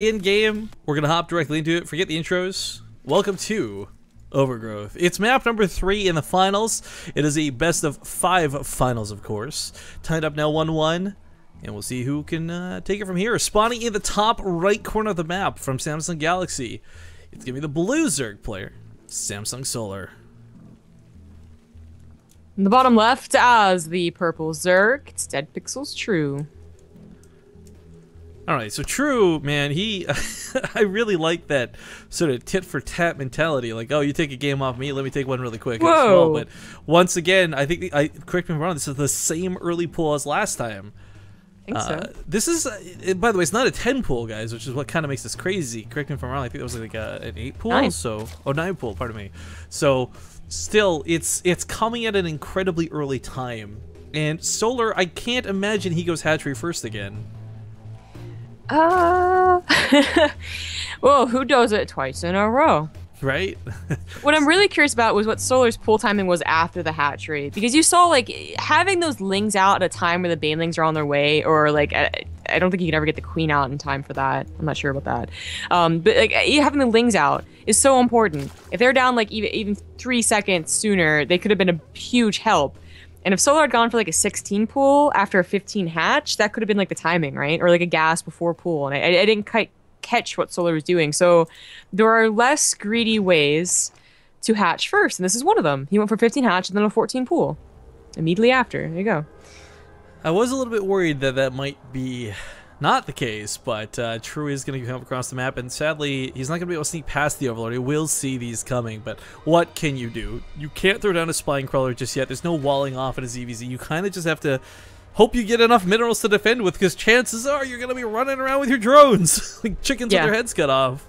In game, we're gonna hop directly into it. Forget the intros. Welcome to Overgrowth. It's map number 3 in the finals. It is a best of 5 finals, of course. Tied up now 1-1, and we'll see who can take it from here. Spawning in the top right corner of the map from Samsung Galaxy, it's gonna be the blue Zerg player, Samsung Solar. In the bottom left as the purple Zerg, it's Dead Pixels True. Alright, so True, man, he... I really like that sort of tit-for-tat mentality. Like, oh, you take a game off me, let me take one really quick as well. But once again, I think, correct me if I'm wrong, this is the same early pool as last time. I think so. This is, by the way, it's not a 10 pool, guys, which is what kind of makes this crazy. Correct me if I'm wrong, I think it was like an 8 pool? 9. So, oh, 9 pool, pardon me. So, still, it's coming at an incredibly early time. And Solar, I can't imagine he goes hatchery first again. Well, who does it twice in a row? Right? What I'm really curious about was what Solar's pool timing was after the hatchery. Because you saw, like, having those lings out at a time where the banelings are on their way, or, like, I don't think you can ever get the queen out in time for that. I'm not sure about that. But, like, having the lings out is so important. If they're down, like, even 3 seconds sooner, they could have been a huge help. And if Solar had gone for like a 16 pool after a 15 hatch, that could have been like the timing, right? Or like a gas before pool. And I didn't quite catch what Solar was doing. So there are less greedy ways to hatch first. And this is one of them. He went for 15 hatch and then a 14 pool immediately after. There you go. I was a little bit worried that that might be not the case, but True is going to come across the map, and sadly, he's not going to be able to sneak past the Overlord. He will see these coming, but what can you do? You can't throw down a Spine Crawler just yet. There's no walling off at a ZVZ. You kind of just have to hope you get enough minerals to defend with, because chances are you're going to be running around with your drones, like chickens with their heads cut off.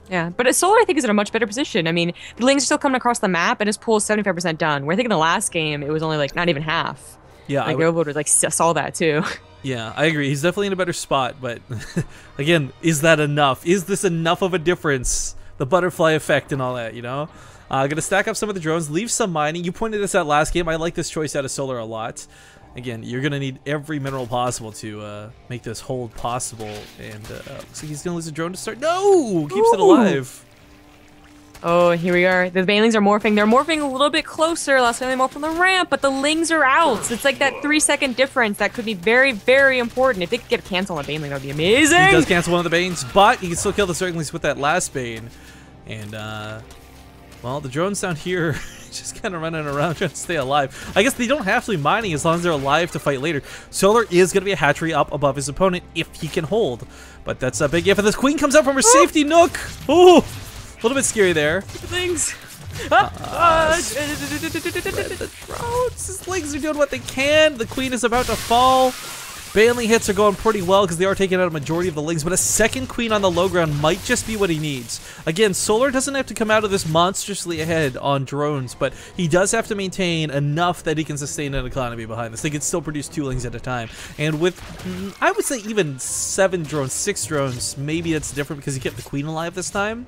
Yeah, but Solar, I think, is in a much better position. I mean, the lings are still coming across the map, and his pool is 75% done, where I think in the last game, it was only, like, not even half. Yeah, like, the Overlord, like, saw that, too. Yeah, I agree. He's definitely in a better spot, but again, is that enough? Is this enough of a difference? The butterfly effect and all that, you know? Gonna stack up some of the drones, leave some mining. You pointed this out last game. I like this choice out of Solar a lot. Again, you're gonna need every mineral possible to make this hold possible. And looks like he's gonna lose a drone to start. No! Keeps it alive. Oh, here we are. The banelings are morphing. They're morphing a little bit closer. Last time they morphed from the ramp, but the lings are out. It's like that 3-second difference that could be very, very important. If they could get a cancel on a baneling, that would be amazing. He does cancel one of the banes, but he can still kill the Zerglings with that last bane. And, well, the drones down here just kind of running around trying to stay alive. I guess they don't have to be mining as long as they're alive to fight later. Solar is going to be a hatchery up above his opponent if he can hold. But that's a big if. And this queen comes out from her safety nook. Oh! A little bit scary there. Things. The drones, his legs are doing what they can. The queen is about to fall. Baneling hits are going pretty well because they are taking out a majority of the lings, but a second queen on the low ground might just be what he needs. Again, Solar doesn't have to come out of this monstrously ahead on drones, but he does have to maintain enough that he can sustain an economy behind this. They can still produce 2 lings at a time. And with, I would say even 7 drones, 6 drones, maybe that's different because he kept the queen alive this time.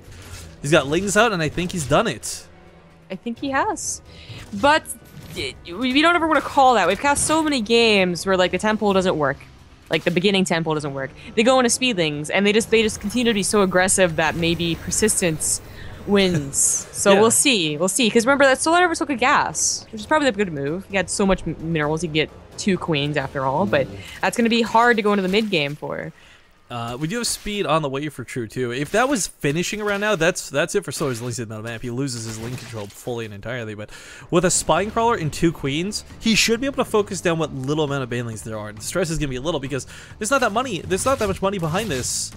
He's got lings out, and I think he's done it. I think he has. But we don't ever want to call that. We've cast so many games where, like, the temple doesn't work. Like, the beginning temple doesn't work. They go into speedlings, and they just continue to be so aggressive that maybe persistence wins. So yeah. We'll see. We'll see. Because remember, that Solar never took a gas, which is probably a good move. He had so much minerals, he could get 2 queens after all. But that's going to be hard to go into the mid-game for. We do have speed on the way for True, too. If that was finishing around now, that's it for Solar's lings in the map. He loses his link control fully and entirely. But with a Spine Crawler and 2 queens, he should be able to focus down what little amount of banelings there are. The stress is going to be a little because there's not that much money behind this.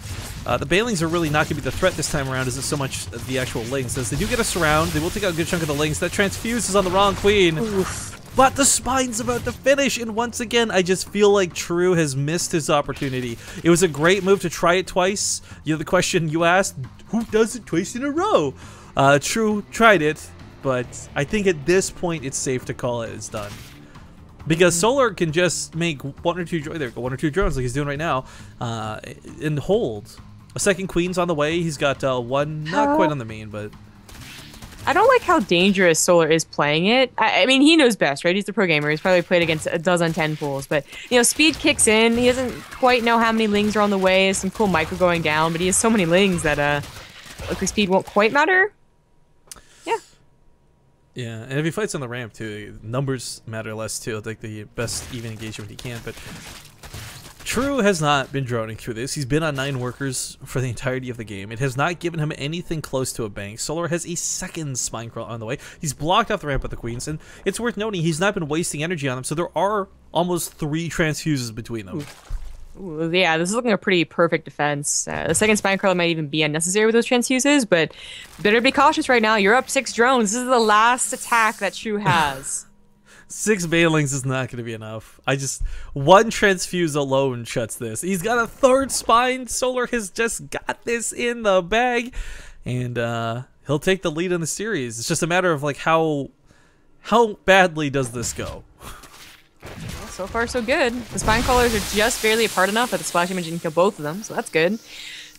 The banelings are really not going to be the threat this time around, as it's so much the actual lings. As they do get a surround, they will take out a good chunk of the lings. That transfuse is on the wrong queen. Oof. But the spine's about to finish, and once again, I just feel like True has missed his opportunity. It was a great move to try it twice. You know, the question you asked, who does it twice in a row? True tried it, but I think at this point, it's safe to call it as done. Because Solar can just make 1 or 2 drones like he's doing right now, and hold. A second queen's on the way. He's got 1, not quite on the main, but... I don't like how dangerous Solar is playing it. I mean, he knows best, right? He's the pro gamer. He's probably played against a dozen 10 pools. But, you know, speed kicks in. He doesn't quite know how many lings are on the way. There's some cool micro going down, but he has so many lings that looks like speed won't quite matter. Yeah. Yeah, and if he fights on the ramp, too, numbers matter less, too. Like the best even engagement he can. But True has not been droning through this. He's been on 9 workers for the entirety of the game. It has not given him anything close to a bank. Solar has a second spine crawl on the way. He's blocked off the ramp with the queens, and it's worth noting he's not been wasting energy on them, so there are almost 3 transfuses between them. Ooh, yeah, this is looking a pretty perfect defense. The second spine crawler might even be unnecessary with those transfuses, but better be cautious right now. You're up 6 drones. This is the last attack that True has. 6 Banelings is not going to be enough. One transfuse alone shuts this. He's got a 3rd spine. Solar has just got this in the bag, and he'll take the lead in the series. It's just a matter of like how badly does this go. Well, so far so good. The spine crawlers are just barely apart enough that the splash image can kill both of them, so that's good.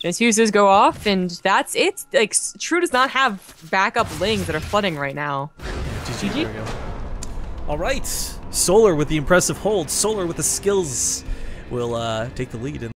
Transfuses go off, and that's it. Like, True does not have backup lings that are flooding right now. GG. All right, Solar with the impressive hold. Solar with the skills will take the lead in